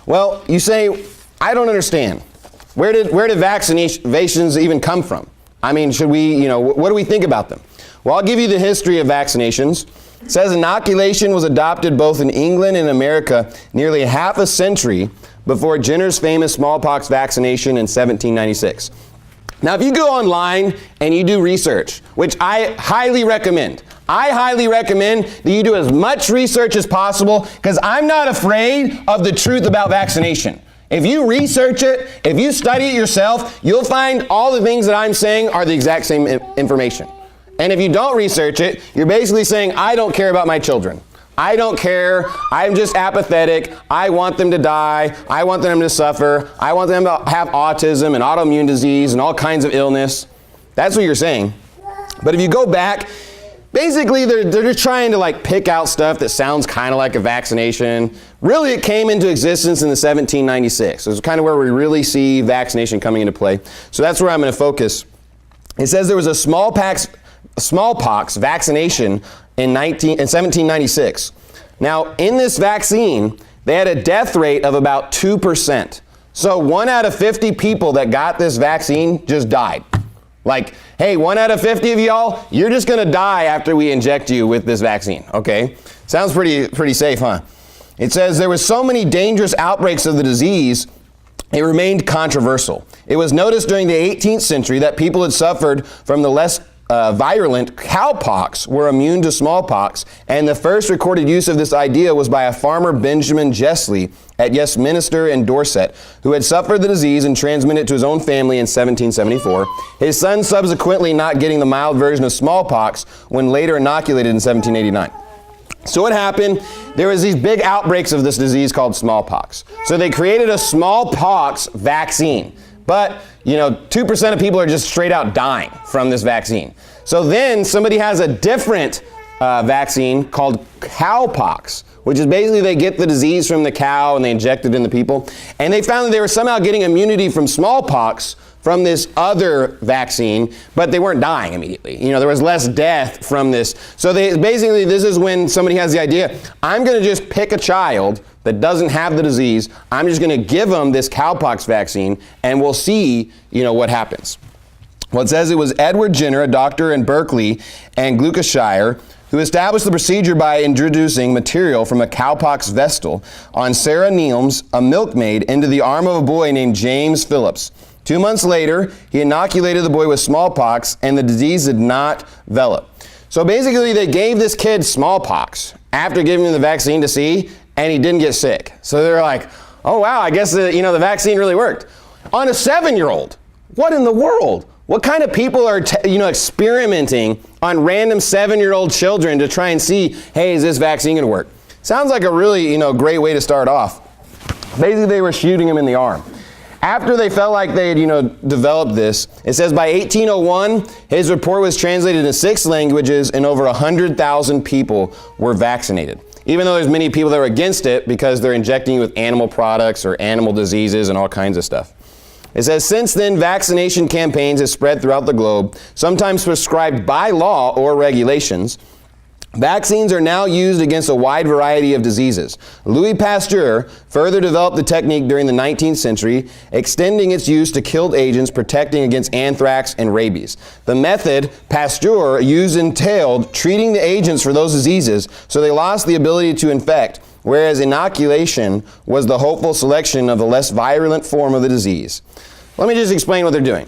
Well, you say, I don't understand. Where did vaccinations even come from? I mean, should we, what do we think about them? Well, I'll give you the history of vaccinations. It says inoculation was adopted both in England and America nearly half a century before Jenner's famous smallpox vaccination in 1796. Now, if you go online and you do research, which I highly recommend that you do as much research as possible, because I'm not afraid of the truth about vaccination. If you research it, if you study it yourself, you'll find all the things that I'm saying are the exact same information. And if you don't research it, you're basically saying, I don't care about my children. I don't care. I'm just apathetic. I want them to die. I want them to suffer. I want them to have autism and autoimmune disease and all kinds of illness. That's what you're saying. But if you go back, basically they're just trying to pick out stuff that sounds kind of like a vaccination. Really, it came into existence in the 1796. So it's kind of where we really see vaccination coming into play. So that's where I'm going to focus. It says there was a smallpox vaccination in 1796. Now, in this vaccine, they had a death rate of about 2%. So 1 out of 50 people that got this vaccine just died. Hey, 1 out of 50 of y'all, you're just going to die after we inject you with this vaccine, okay? Sounds pretty safe, huh? It says there were so many dangerous outbreaks of the disease, it remained controversial. It was noticed during the 18th century that people had suffered from the less virulent cowpox were immune to smallpox, and the first recorded use of this idea was by a farmer, Benjamin Shelley, at Westminster in Dorset, who had suffered the disease and transmitted it to his own family in 1774. His son subsequently not getting the mild version of smallpox when later inoculated in 1789. So what happened? There was these big outbreaks of this disease called smallpox. So they created a smallpox vaccine. But, 2% of people are just straight out dying from this vaccine. So then somebody has a different vaccine called cowpox, which is basically they get the disease from the cow and they inject it in the people. And they found that they were somehow getting immunity from smallpox from this other vaccine, but they weren't dying immediately. There was less death from this. So this is when somebody has the idea, I'm going to just pick a child that doesn't have the disease. I'm just going to give them this cowpox vaccine, and we'll see, what happens. Well, it says it was Edward Jenner, a doctor in Berkeley and Gloucestershire, who established the procedure by introducing material from a cowpox vessel on Sarah Nealms, a milkmaid, into the arm of a boy named James Phillips. 2 months later, he inoculated the boy with smallpox, and the disease did not develop. So basically, they gave this kid smallpox after giving him the vaccine to see, and he didn't get sick. So they're like, oh wow, I guess the vaccine really worked. On a 7-year-old, what in the world? What kind of people are experimenting on random 7-year-old children to try and see, hey, is this vaccine gonna work? Sounds like a really great way to start off. Basically, they were shooting him in the arm. After they felt like they had developed this, it says by 1801, his report was translated into 6 languages and over 100,000 people were vaccinated. Even though there's many people that are against it because they're injecting you with animal products or animal diseases and all kinds of stuff. It says, since then, vaccination campaigns have spread throughout the globe, sometimes prescribed by law or regulations. Vaccines are now used against a wide variety of diseases. Louis Pasteur further developed the technique during the 19th century, extending its use to killed agents protecting against anthrax and rabies. The method Pasteur used entailed treating the agents for those diseases so they lost the ability to infect, whereas inoculation was the hopeful selection of the less virulent form of the disease. Let me just explain what they're doing.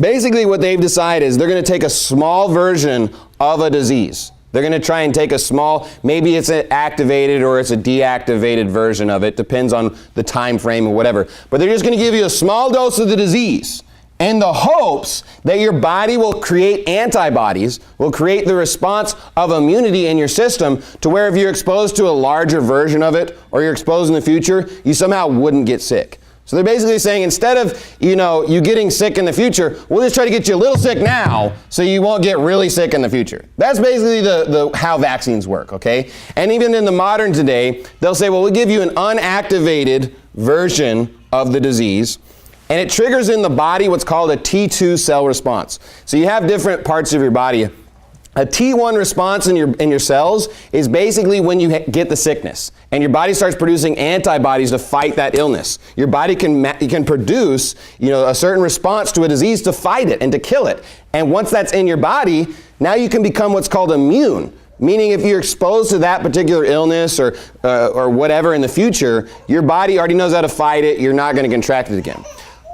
Basically, what they've decided is they're going to take a small version of a disease. They're going to try and take a small, maybe it's an activated or it's a deactivated version of it, depends on the time frame or whatever. But they're just going to give you a small dose of the disease in the hopes that your body will create antibodies, will create the response of immunity in your system to where if you're exposed to a larger version of it or you're exposed in the future, you somehow wouldn't get sick. So they're basically saying instead of, you getting sick in the future, we'll just try to get you a little sick now so you won't get really sick in the future. That's basically the how vaccines work, okay? And even in the modern today, they'll say, well, we'll give you an unactivated version of the disease, and it triggers in the body what's called a T2 cell response. So you have different parts of your body A T1 response in your cells is basically when you get the sickness and your body starts producing antibodies to fight that illness. Your body can produce, a certain response to a disease to fight it and to kill it. And once that's in your body, now you can become what's called immune. Meaning if you're exposed to that particular illness or whatever in the future, your body already knows how to fight it. You're not going to contract it again.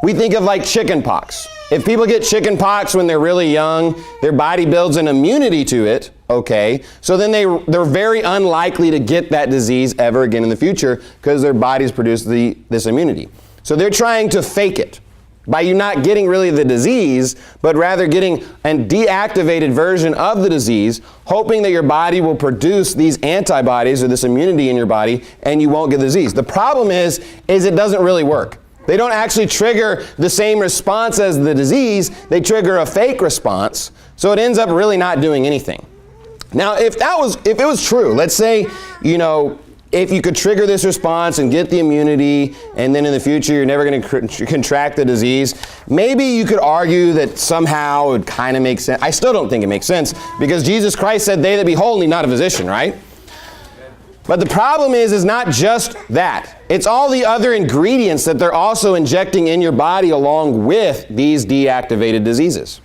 We think of like chicken pox. If people get chicken pox when they're really young, their body builds an immunity to it, okay? So then they're very unlikely to get that disease ever again in the future because their bodies produce this immunity. So they're trying to fake it by you not getting really the disease, but rather getting a deactivated version of the disease, hoping that your body will produce these antibodies or this immunity in your body and you won't get the disease. The problem is it doesn't really work. They don't actually trigger the same response as the disease. They trigger a fake response. So it ends up really not doing anything. Now, if it was true, let's say, if you could trigger this response and get the immunity, and then in the future you're never going to contract the disease, maybe you could argue that somehow it would kind of make sense. I still don't think it makes sense because Jesus Christ said, "They that behold need not a physician," right? But the problem is not just that. It's all the other ingredients that they're also injecting in your body along with these deactivated diseases.